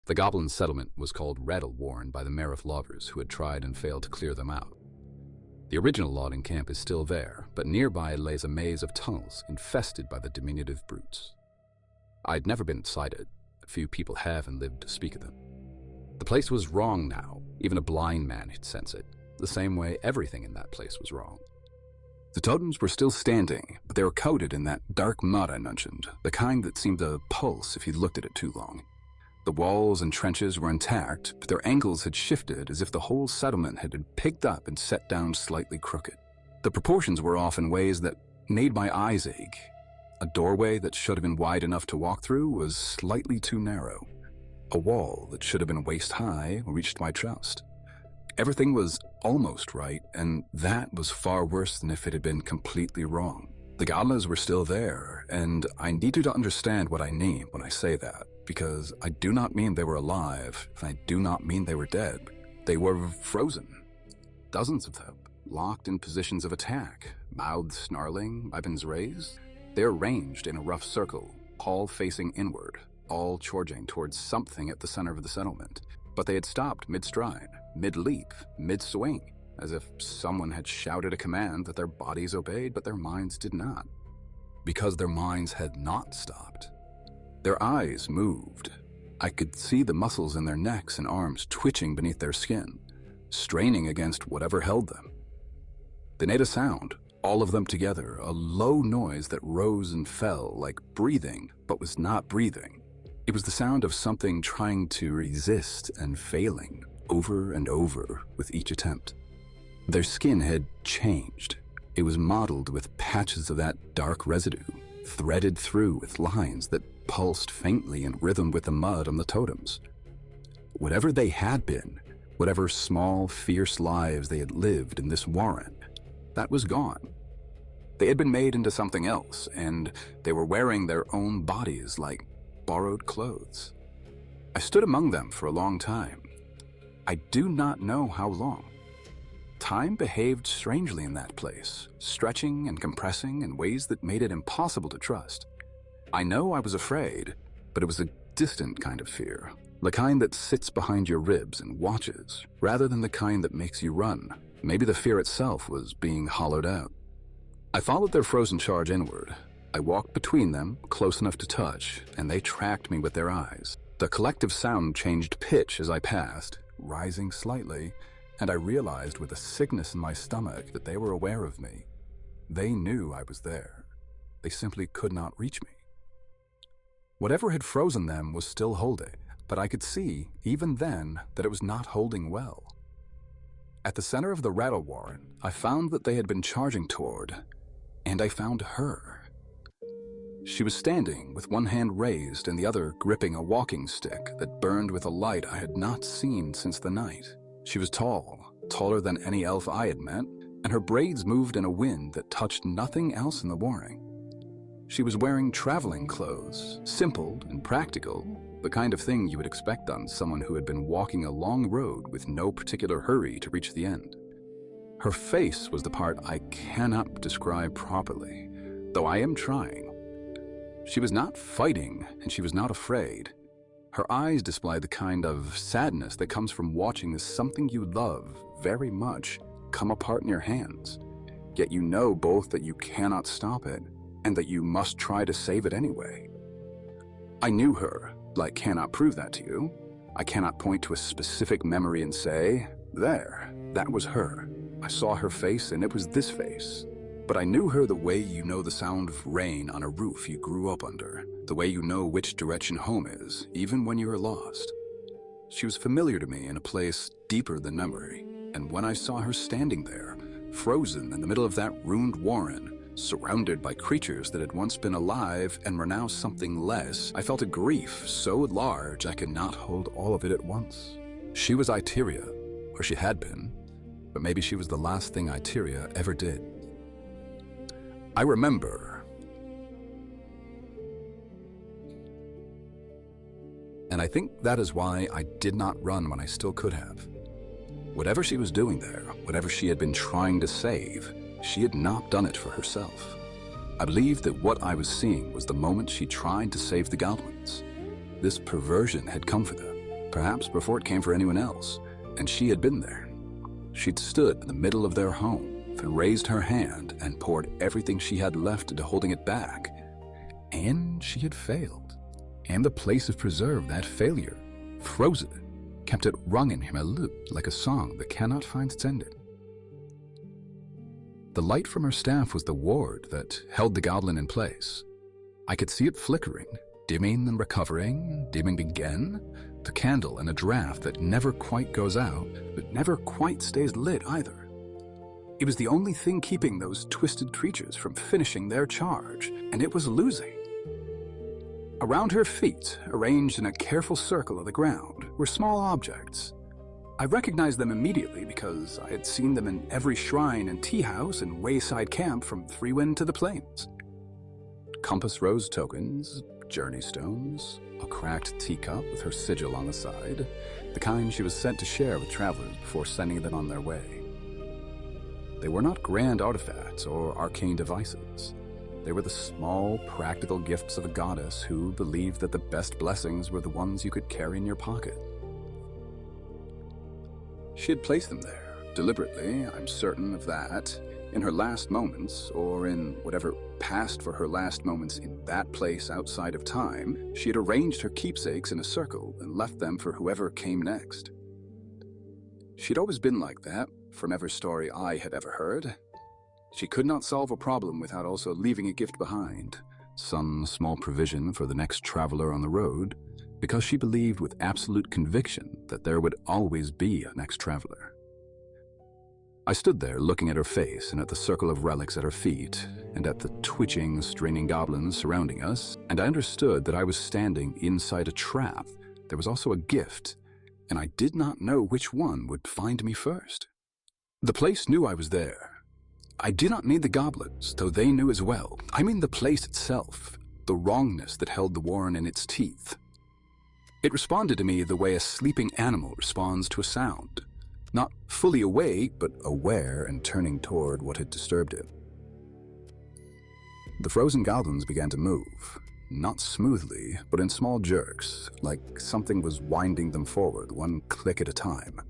The goblin settlement was called Retelling by the mayor of Lovers, who had tried and failed to clear them out. The original logging camp is still there, but nearby lays a maze of tunnels infested by the diminutive brutes. I'd never been inside it. A few people have and lived to speak of them. The place was wrong now. Even a blind man could sense it, the same way everything in that place was wrong. The totems were still standing, but they were coated in that dark mud I mentioned, the kind that seemed to pulse if you looked at it too long. The walls and trenches were intact, but their angles had shifted as if the whole settlement had been picked up and set down slightly crooked. The proportions were off in ways that made my eyes ache. A doorway that should have been wide enough to walk through was slightly too narrow. A wall that should have been waist high reached my chest. Everything was almost right, and that was far worse than if it had been completely wrong. The goblins were still there, and I need you to understand what I mean when I say that, because I do not mean they were alive, and I do not mean they were dead. They were frozen. Dozens of them, locked in positions of attack, mouths snarling, weapons raised. They were ranged in a rough circle, all facing inward, all charging towards something at the center of the settlement. But they had stopped mid-stride, mid-leap, mid-swing, as if someone had shouted a command that their bodies obeyed, but their minds did not. Because their minds had not stopped. Their eyes moved. I could see the muscles in their necks and arms twitching beneath their skin, straining against whatever held them. They made a sound, all of them together, a low noise that rose and fell like breathing, but was not breathing. It was the sound of something trying to resist and failing over and over with each attempt. Their skin had changed. It was mottled with patches of that dark residue, threaded through with lines that pulsed faintly in rhythm with the mud on the totems. Whatever they had been, whatever small, fierce lives they had lived in this warren, that was gone. They had been made into something else, and they were wearing their own bodies like borrowed clothes. I stood among them for a long time. I do not know how long. Time behaved strangely in that place, stretching and compressing in ways that made it impossible to trust. I know I was afraid, but it was a distant kind of fear, the kind that sits behind your ribs and watches, rather than the kind that makes you run. Maybe the fear itself was being hollowed out. I followed their frozen charge inward. I walked between them, close enough to touch, and they tracked me with their eyes. The collective sound changed pitch as I passed, rising slightly, and I realized with a sickness in my stomach that they were aware of me. They knew I was there. They simply could not reach me. Whatever had frozen them was still holding, but I could see, even then, that it was not holding well. At the center of the rattle warren, I found that they had been charging toward, and I found her. She was standing with one hand raised and the other gripping a walking stick that burned with a light I had not seen since the night. She was tall, taller than any elf I had met, and her braids moved in a wind that touched nothing else in the warring. She was wearing traveling clothes, simple and practical, the kind of thing you would expect on someone who had been walking a long road with no particular hurry to reach the end. Her face was the part I cannot describe properly, though I am trying. She was not fighting, and she was not afraid. Her eyes displayed the kind of sadness that comes from watching something you love very much come apart in your hands. Yet you know both that you cannot stop it, and that you must try to save it anyway. I knew her, but I cannot prove that to you. I cannot point to a specific memory and say, there, that was her. I saw her face, and it was this face. But I knew her the way you know the sound of rain on a roof you grew up under, the way you know which direction home is, even when you are lost. She was familiar to me in a place deeper than memory, and when I saw her standing there, frozen in the middle of that ruined warren, surrounded by creatures that had once been alive and were now something less, I felt a grief so large I could not hold all of it at once. She was Iteria, or she had been, but maybe she was the last thing Iteria ever did. I remember, and I think that is why I did not run when I still could have. Whatever she was doing there, whatever she had been trying to save, she had not done it for herself. I believed that what I was seeing was the moment she tried to save the goblins. This perversion had come for them. perhaps before it came for anyone else, and she had been there. She'd stood in the middle of their home and raised her hand and poured everything she had left into holding it back. And she had failed. And the place of preserve that failure, frozen it, kept it rung in him a loop like a song that cannot find its ending. The light from her staff was the ward that held the goblin in place. I could see it flickering, dimming and recovering, dimming again, the candle in a draft that never quite goes out, but never quite stays lit either. It was the only thing keeping those twisted creatures from finishing their charge, and it was losing. Around her feet, arranged in a careful circle of the ground, were small objects. I recognized them immediately because I had seen them in every shrine and tea house and wayside camp from Freewind to the Plains. Compass rose tokens, journey stones, a cracked teacup with her sigil on the side, the kind she was sent to share with travelers before sending them on their way. They were not grand artifacts or arcane devices. They were the small, practical gifts of a goddess who believed that the best blessings were the ones you could carry in your pocket. She had placed them there, deliberately, I'm certain of that, in her last moments, or in whatever passed for her last moments in that place outside of time. She had arranged her keepsakes in a circle and left them for whoever came next. She'd always been like that, from every story I had ever heard. She could not solve a problem without also leaving a gift behind, some small provision for the next traveler on the road, because she believed with absolute conviction that there would always be a next traveler. I stood there looking at her face and at the circle of relics at her feet, and at the twitching, straining goblins surrounding us, and I understood that I was standing inside a trap. There was also a gift, and I did not know which one would find me first. The place knew I was there. I did not need the goblins, though they knew as well. I mean the place itself, the wrongness that held the warren in its teeth. It responded to me the way a sleeping animal responds to a sound, not fully awake, but aware and turning toward what had disturbed it. The frozen goblins began to move, not smoothly, but in small jerks, like something was winding them forward, one click at a time.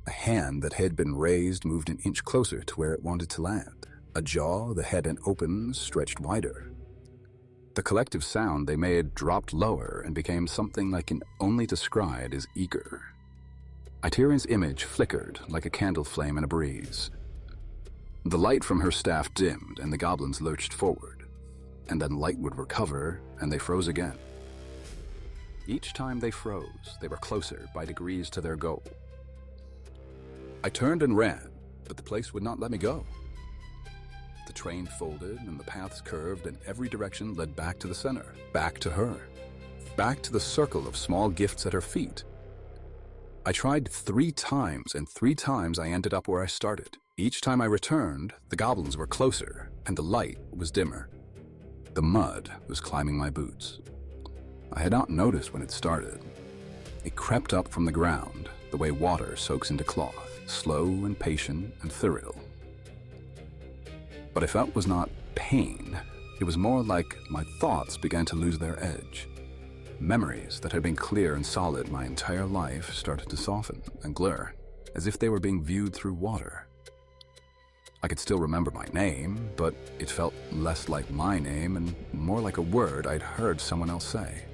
A hand that had been raised moved an inch closer to where it wanted to land. A jaw that had an open, stretched wider. The collective sound they made dropped lower and became something I can only describe as eager. Itarian's image flickered like a candle flame in a breeze. The light from her staff dimmed and the goblins lurched forward, and then light would recover and they froze again. Each time they froze, they were closer by degrees to their goal. I turned and ran, but the place would not let me go. The train folded and the paths curved and every direction led back to the center, back to her, back to the circle of small gifts at her feet. I tried 3 times, and 3 times I ended up where I started. Each time I returned, the goblins were closer and the light was dimmer. The mud was climbing my boots. I had not noticed when it started. It crept up from the ground, the way water soaks into cloth, slow and patient and thorough. What I felt was not pain. It was more like my thoughts began to lose their edge. Memories that had been clear and solid my entire life started to soften and blur, as if they were being viewed through water. I could still remember my name, but it felt less like my name and more like a word I'd heard someone else say.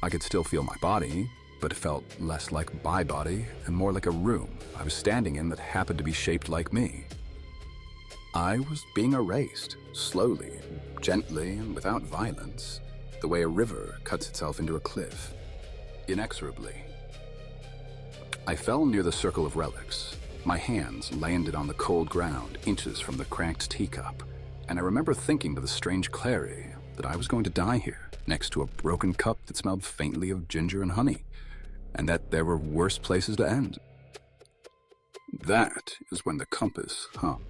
I could still feel my body, but it felt less like my body and more like a room I was standing in that happened to be shaped like me. I was being erased, slowly, gently, and without violence, the way a river cuts itself into a cliff, inexorably. I fell near the circle of relics. My hands landed on the cold ground, inches from the cracked teacup, and I remember thinking with a strange clarity that I was going to die here, next to a broken cup that smelled faintly of ginger and honey, and that there were worse places to end. That is when the compass hummed.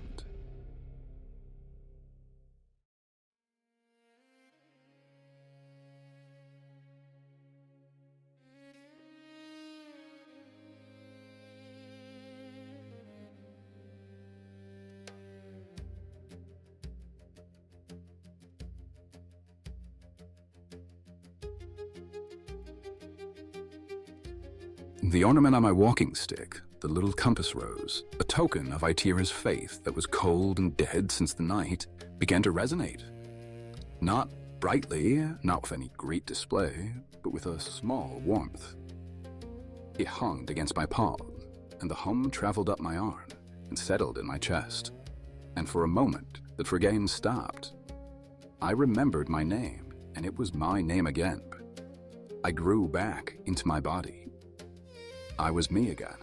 The ornament on my walking stick, the little compass rose, a token of Itira's faith that was cold and dead since the night, began to resonate. Not brightly, not with any great display, but with a small warmth. It hummed against my palm, and the hum traveled up my arm and settled in my chest. And for a moment, the Frigain stopped. I remembered my name, and it was my name again. I grew back into my body. I was me again.